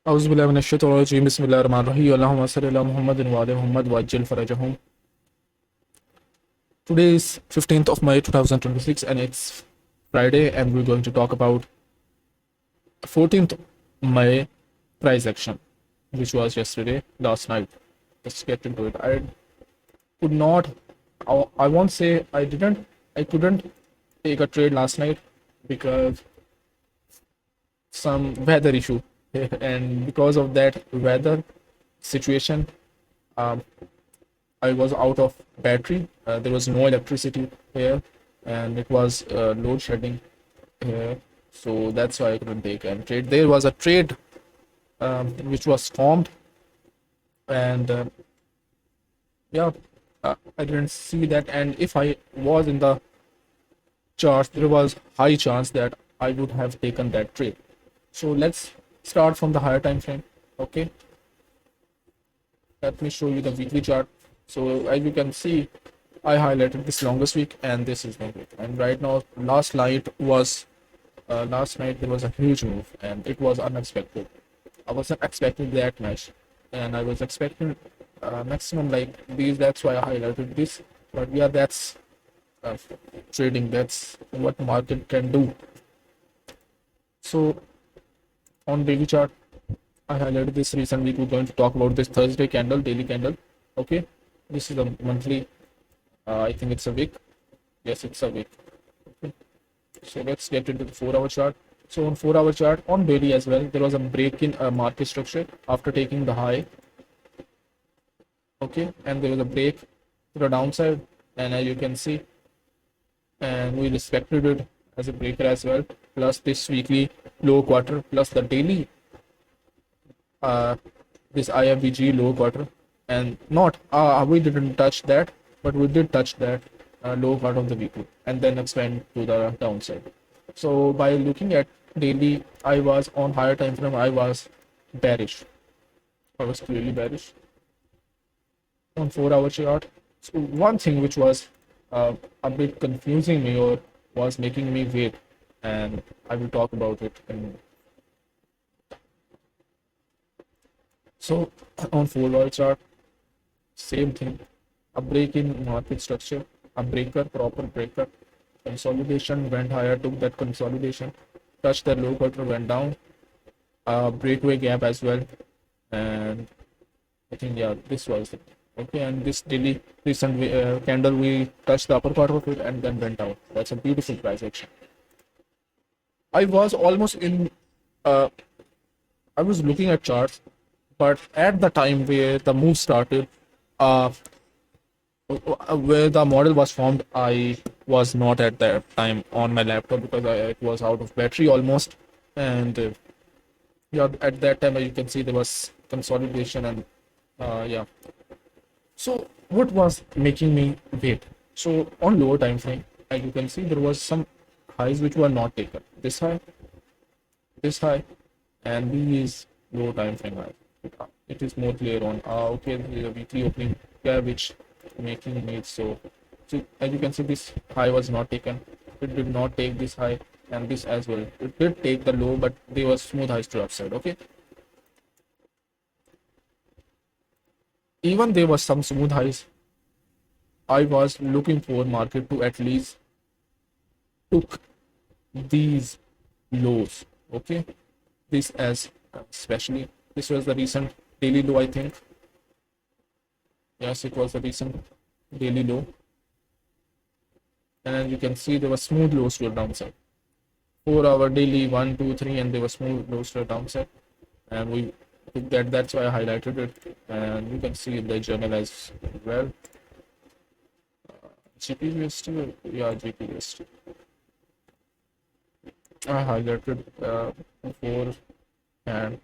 أعوذ بالله من الشيطان الرجيم بسم الله الرحمن الرحيم اللهم صل على محمد وعلى محمد وعجل فرجهم. Today is 15th of May 2026 and it's Friday, and we're going to talk about 14th May price action, which was yesterday, last night. Let's get into it. I could not, I won't say I couldn't take a trade last night because some weather issue. And because of that weather situation, um, I was out of battery. There was no electricity here, and it was load shedding here. So that's why I couldn't take and trade. There was a trade which was formed, and yeah, I didn't see that. And if I was in the charts, there was high chance that I would have taken that trade. So let's start from the higher time frame. Okay, let me show you the weekly chart. So as you can see, I highlighted this longest week, and this is the week. And right now, last night there was a huge move, and it was unexpected. I wasn't expecting that much, and I was expecting maximum like these. That's why I highlighted this. But yeah, that's uh, trading. That's what market can do. So on daily chart, I highlighted this recent week. We're going to talk about this Thursday candle, daily candle. Okay, this is a monthly. I think it's a week. Yes, it's a week. Okay. So let's get into the 4 hour chart. So on 4 hour chart, on daily as well, there was a break in market structure after taking the high. Okay, and there was a break to the downside, and as you can see, and we respected it as a breaker as well. Plus this weekly low quarter, plus the daily uh, this IFBG low quarter, and not we didn't touch that, but we did touch that low part of the weekly, and then expand to the downside. So by looking at daily, I was on higher time frame. I was bearish. I was clearly bearish on 4 hour chart. So one thing which was a bit confusing me or was making me wait, and I will talk about it in. So on 4 hour chart, same thing, a break in market structure, a breaker, proper breaker, consolidation, went higher, took that consolidation, touched the low quarter, went down, breakaway gap as well, and I think yeah, this was it. Okay, and this daily recent candle, we touched the upper part of it and then went down. That's a beautiful price action. I was almost in. Uh, I was looking at charts, but at the time where the move started, uh, where the model was formed, I was not at that time on my laptop because it was out of battery almost, and yeah, at that time you can see there was consolidation, and yeah. So what was making me wait? So on lower time frame, as you can see, there was some highs which were not taken. This high, and these low time frame high. It is more clear on. Okay, the weekly opening, yeah, which making me so as you can see, this high was not taken. It did not take this high, and this as well. It did take the low, but they were smooth highs to upside. Okay, even there was some smooth highs. I was looking for market to at least took these lows. Okay, this as especially this was the recent daily low, I think. Yes, it was the recent daily low, and as you can see, there were smooth lows to the downside. 4 hour daily, 1, 2, 3, and there were smooth lows to the downside, and we took that. That's why I highlighted it, and you can see in the journal as well. GPUST, yeah, GPUST. I highlighted before, and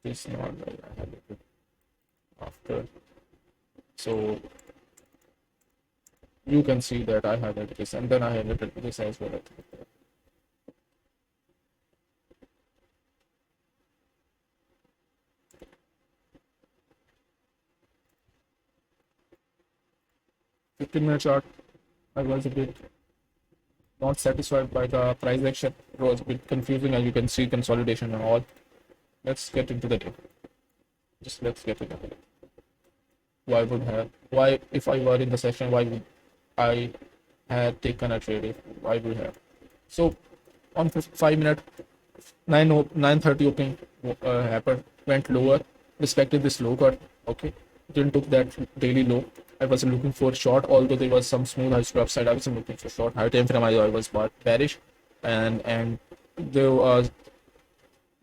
this not I highlighted after. So you can see that I highlighted this, and then I highlighted this as well. 15-minute chart, I was a bit not satisfied by the price action. It was a bit confusing, as you can see, consolidation and all. let's get into the day. Just let's get into it. Why, if I were in the session, why would I had taken a trade? If I would have. So on 5 minute, 9:30 opening happened, went lower, respected this low cut. Okay, didn't took that daily low. I wasn't looking for short, although there was some smooth high to upside. I wasn't looking for short. High time frame I was bearish, and there was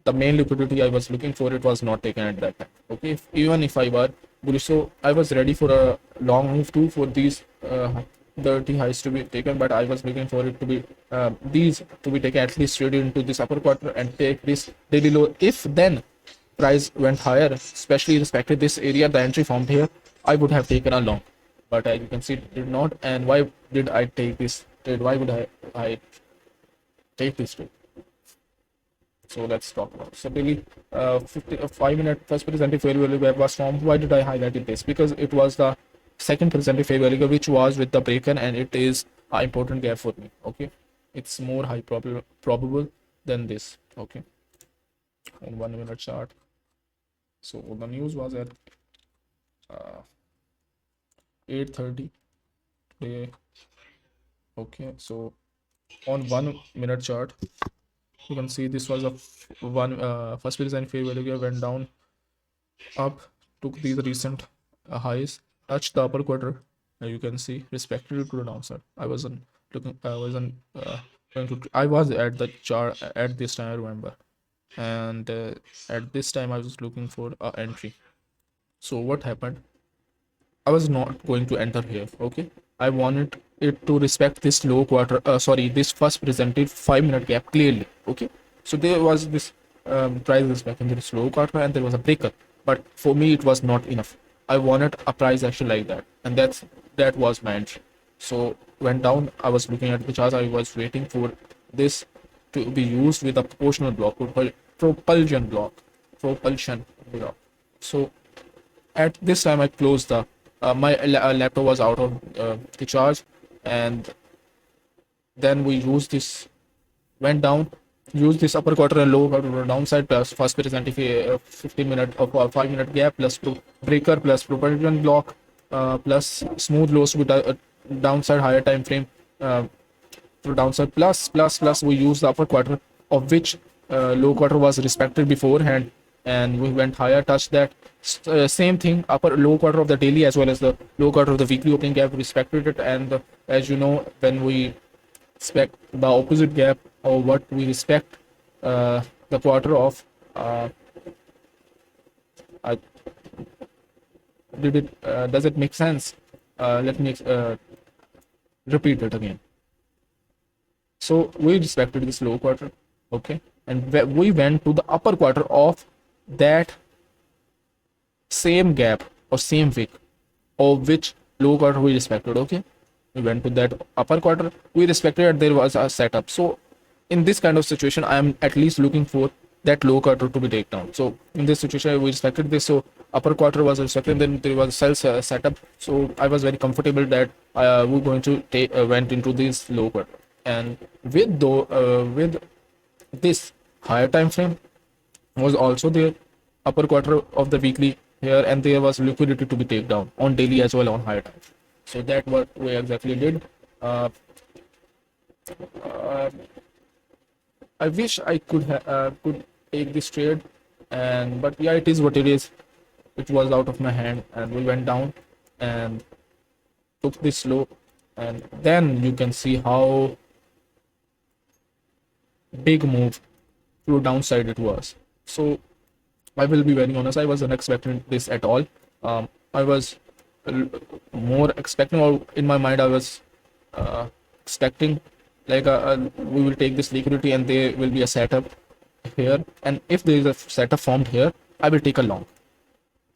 the main liquidity I was looking for, it was not taken at that time. Okay, even if I were bullish, so I was ready for a long move too for these dirty highs to be taken, but I was looking for it to be these to be taken at least straight into this upper quarter and take this daily low. If then price went higher, especially respected this area, the entry formed here, I would have taken a long. But as you can see, it did not. And why did I take this trade? Why would I take this trade? So let's talk about. So daily 5 minute first presenting fair value gap was formed. Why did I highlight this? Because it was the second presenting fair value gap, which was with the breaker, and it is an important gap for me. Okay, it's more high probable than this. Okay, on 1 minute chart. So the news was at 8:30 today. Okay, so on 1 minute chart, you can see this was a first presenting fair value gap, went down, up, took these recent highs, touched the upper quarter, and you can see respected it to the downside. I wasn't going to. I was at the chart at this time, I remember, and at this time I was looking for a entry. So what happened? I was not going to enter here. Okay, I wanted it to respect this low quarter. This first presented 5 minute gap clearly. Okay, so there was this price respecting this low quarter, and there was a breaker. But for me, it was not enough. I wanted a price action like that, and that was my entry. So went down. I was looking at the chart. I was waiting for this to be used with a proportional block, propulsion block, propulsion block. So at this time I closed the my laptop was out of the charge, and then we used this, went down, used this upper quarter and lower quarter downside plus first presenting 15 minute or 5 minute gap plus breaker plus propulsion block plus smooth lows with a downside higher time frame to downside plus we used the upper quarter, of which low quarter was respected beforehand, and we went higher, touched that same thing, upper low quarter of the daily as well as the low quarter of the weekly opening gap, respected it. And as you know, when we respect the opposite gap, or what we respect the quarter of, I did it does it make sense? Let me repeat it again. So we respected this low quarter, okay, and we went to the upper quarter of that same gap or same wick, of which low quarter we respected. Okay, we went to that upper quarter, we respected it, there was a setup. So in this kind of situation, I am at least looking for that low quarter to be taken down. So in this situation, we respected this, so upper quarter was respected, then there was a sell setup. So I was very comfortable that we're going to take went into this low quarter, and with this higher time frame was also there, upper quarter of the weekly here, and there was liquidity to be taken down on daily as well on higher time. So that what we exactly did. I wish I could take this trade, and but yeah, it is what it is. It was out of my hand, and we went down and took this low, and then you can see how big move to downside it was. So I will be very honest, I wasn't expecting this at all. I was more expecting, or in my mind I was expecting like we will take this liquidity and there will be a setup here, and if there is a setup formed here, I will take a long,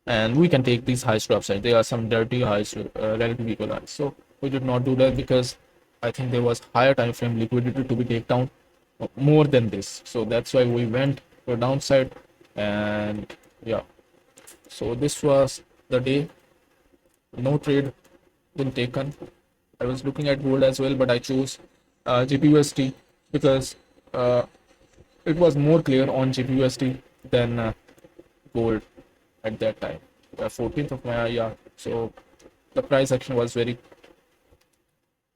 and we can take these highs to upside. There are some dirty highs to relatively equal highs. So we did not do that because I think there was higher time frame liquidity to be taken down more than this. So that's why we went for downside, and yeah. So this was the day. No trade been taken. I was looking at gold as well, but I chose GBUSD because it was more clear on GBUSD than gold at that time. 14th of May, yeah. So the price action was very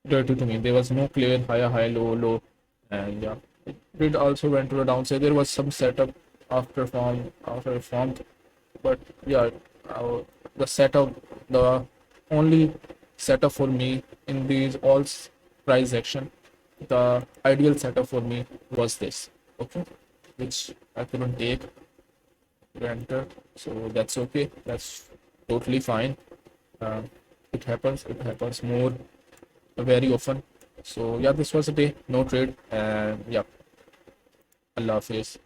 dirty to me. There was no clear higher, high, low, low, and yeah, it did also went to the downside. There was some setup after form, but yeah, the setup, the only setup for me in these price action, the ideal setup for me was this. Okay, which I couldn't take to enter, so that's okay. That's totally fine. Uh, it happens. It happens more very often. So yeah, this was a day, no trade, and yeah, Allah Hafiz.